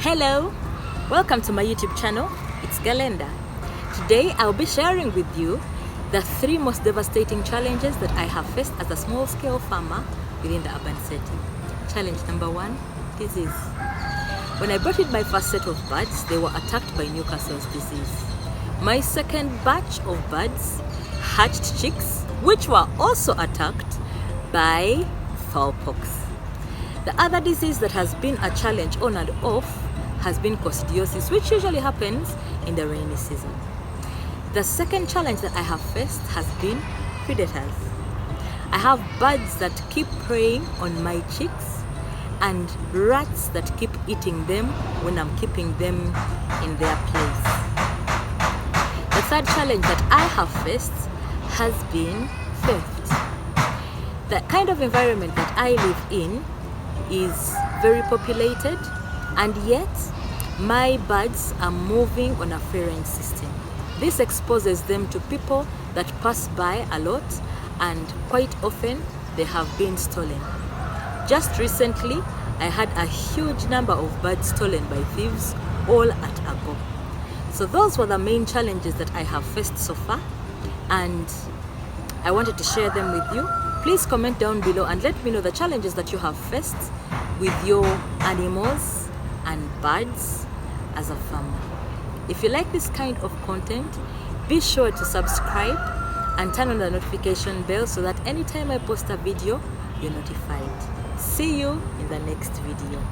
Hello, welcome to my YouTube channel. It's Galenda. Today I'll be sharing with you the 3 most devastating challenges that I have faced as a small-scale farmer within the urban setting. Challenge number 1, disease. When I brought in my first set of birds, they were attacked by Newcastle's disease. My second batch of birds hatched chicks, which were also attacked by foulpox. The other disease that has been a challenge on and off has been coccidiosis, which usually happens in the rainy season. The second challenge that I have faced has been predators. I have birds that keep preying on my chicks and rats that keep eating them when I'm keeping them in their place. The third challenge that I have faced has been theft. The kind of environment that I live in is very populated, and yet my birds are moving on a ferrying system. This exposes them to people that pass by a lot, and quite often they have been stolen. Just recently I had a huge number of birds stolen by thieves, all at a go. So those were the main challenges that I have faced so far, and I wanted to share them with you. Please comment down below and let me know the challenges that you have faced with your animals and birds as a farmer. If you like this kind of content, be sure to subscribe and turn on the notification bell so that anytime I post a video, you're notified. See you in the next video.